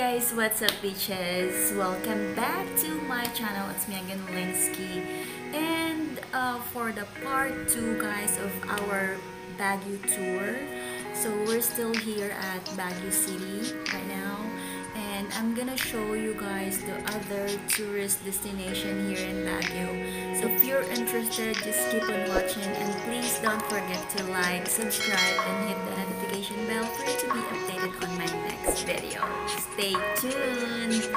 guys, what's up bitches? Welcome back to my channel. It's me again, Linsky. And for the part 2 guys of our Baguio tour. So we're still here at Baguio City right now. And I'm gonna show you guys the other tourist destination here in Baguio. So if you're interested, just keep on watching. And please don't forget to like, subscribe, and hit the notification bell for you to be updated on my next video. Stay tuned!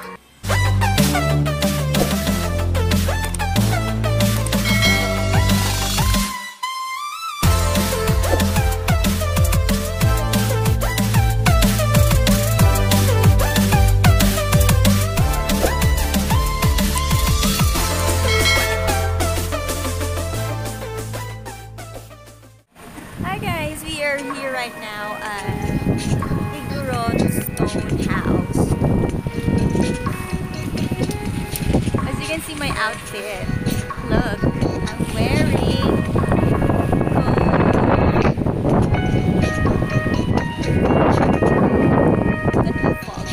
Hi guys, we are here right now at Stone House. As you can see my outfit, look, I'm wearing look at the fog.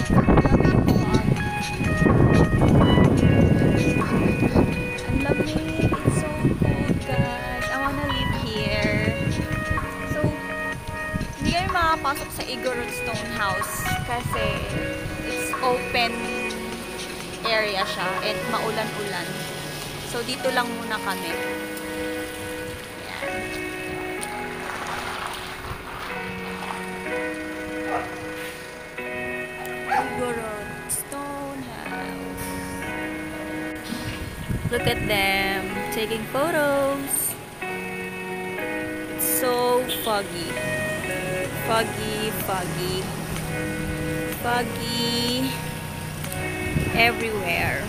I'm loving it. It's so cold guys. I wanna live here. So, hindi kami makapasok sa Stone House kasi it's open area siya and maulan-ulan. So, dito lang muna kami. Stone House. Look at them taking photos. It's so foggy. Foggy everywhere.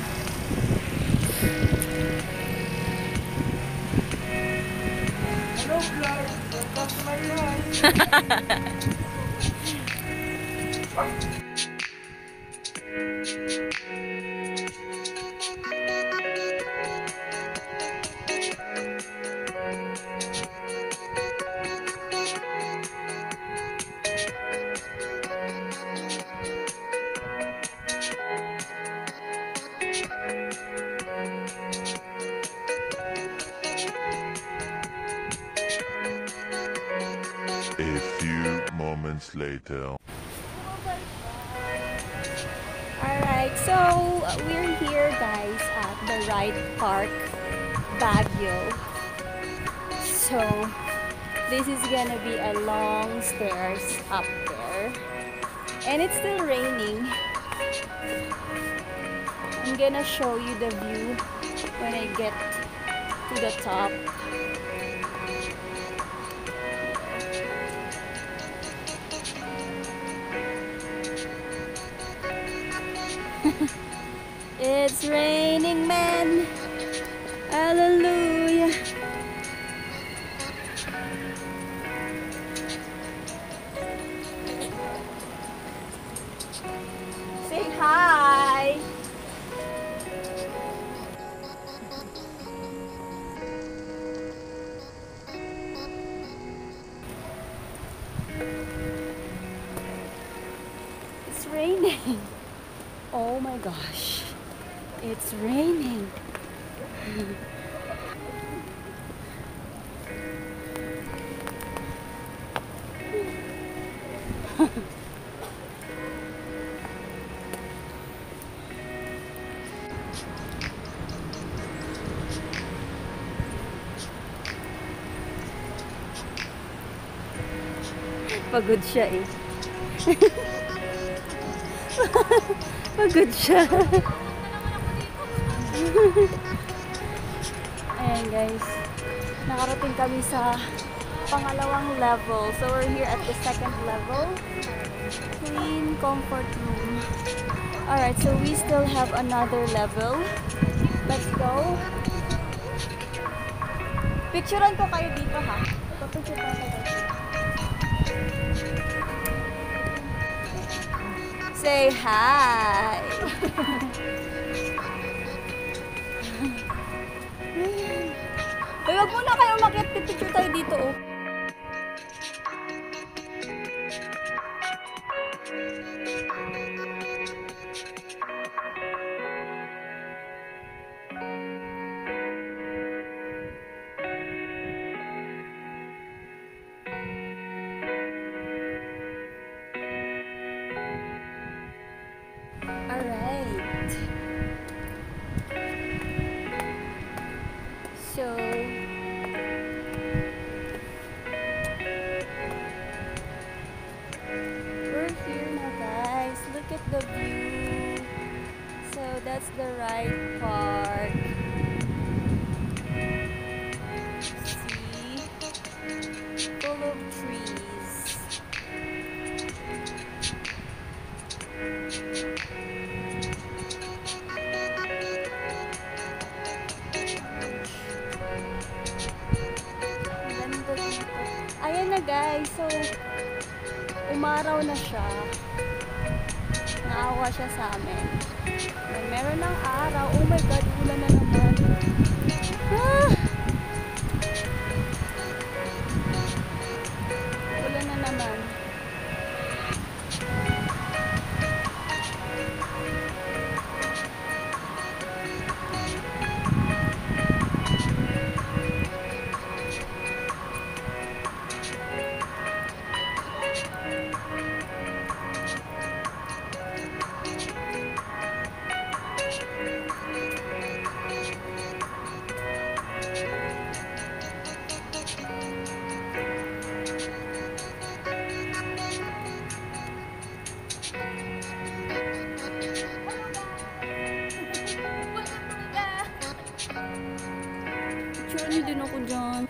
Hello vlog, welcome to my life. A few moments later. Alright, so we're here guys at the Ride Park, Baguio. So this is gonna be a long stairs up there. And it's still raining. I'm gonna show you the view when I get to the top. It's raining men, hallelujah. Say hi. It's raining. Oh my gosh. It's raining. Pagod siya eh. Pagod siya. Ayan guys, nakarating kami sa pangalawang level. So we're here at the second level. Queen comfort room. Alright, so we still have another level. Let's go. Picturean ko kayo dito ha. Picture ko kayo dito. Say hi. Huwag muna kayo umakyat, picture tayo dito oh. That's the right park. See? Full of trees. Ganda dito. Ayan na guys. So, umaraw na siya. Naawa siya sa amin. Meron ng araw. Oh my God, ulan na naman. Ah! Ulan na naman. Picture niyo din ako dyan.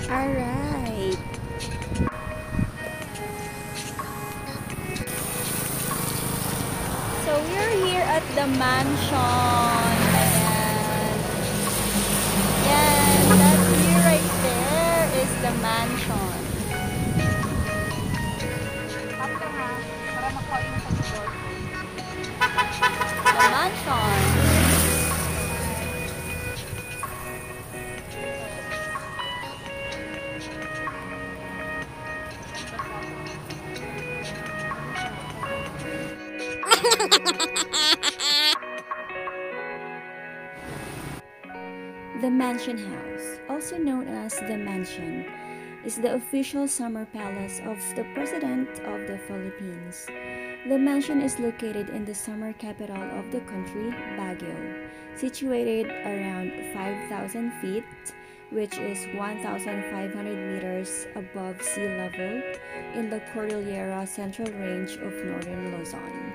Alright. So we're here at the mansion. Ayan. Yan. That view right there is the mansion. After ha, para makuha yung pag-board. The mansion. The Mansion House, also known as the Mansion, is the official summer palace of the President of the Philippines. The mansion is located in the summer capital of the country, Baguio, situated around 5,000 feet, which is 1,500 meters above sea level in the Cordillera Central Range of northern Luzon.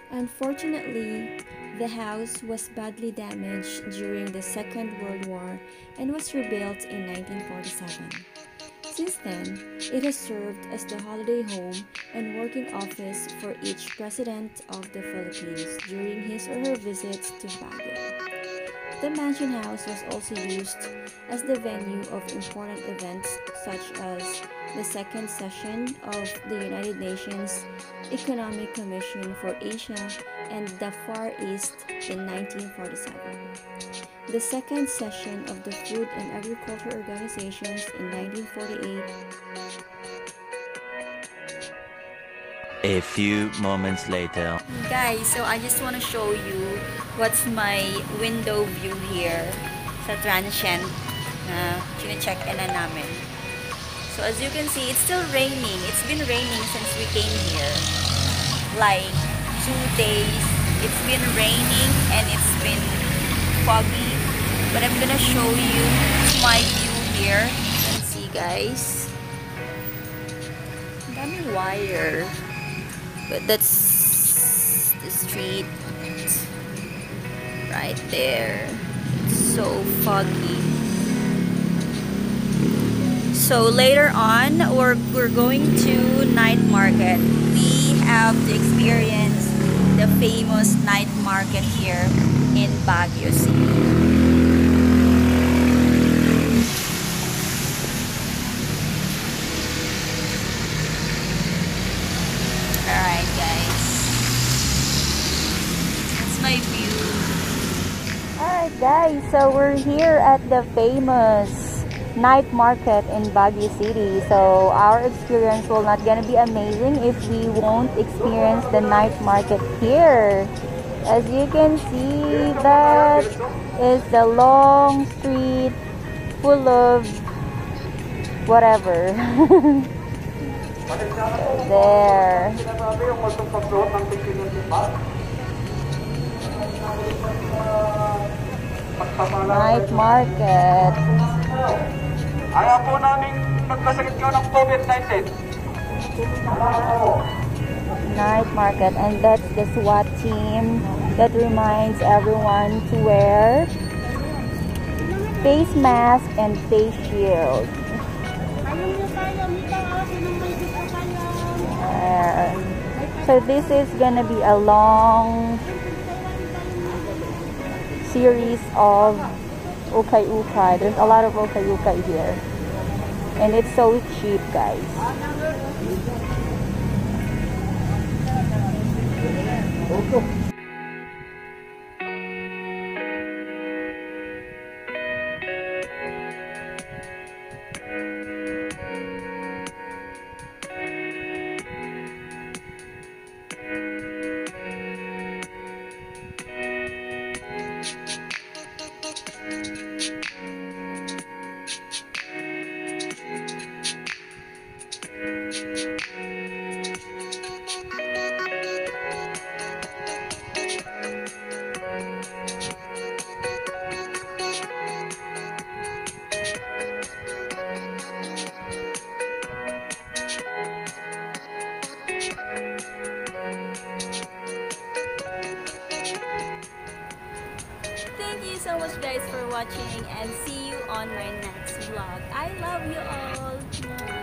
Unfortunately, the house was badly damaged during the Second World War and was rebuilt in 1947. Since then, it has served as the holiday home and working office for each president of the Philippines during his or her visits to Baguio. The Mansion House was also used as the venue of important events such as the second session of the United Nations Economic Commission for Asia and the Far East in 1947, the second session of the Food and Agriculture Organizations in 1948. A few moments later. Guys, so I just want to show you what's my window view here sa transient na chine-check in na namin. So as you can see, it's still raining. It's been raining since we came here. Like 2 days. It's been raining and it's been foggy. But I'm gonna show you my view here. You can see, guys. Ang daming wire. But that's the street right there. It's so foggy. So later on, we're going to night market. We have to experience the famous night market here in Baguio City. Alright guys, that's my view. Guys, so we're here at the famous night market in Baguio City. So our experience will not gonna be amazing if we won't experience the night market here. As you can see, that is the long street full of whatever. There. Night market. Ayaw po namin magpasakit kayo ng COVID-19. Night market, and that's the SWAT team that reminds everyone to wear face mask and face shield. So this is gonna be a long series of ukay-ukay. There's a lot of ukay-ukay here, and it's so cheap, guys. Thank you so much, guys, for watching, and see you on my next vlog. I love you all.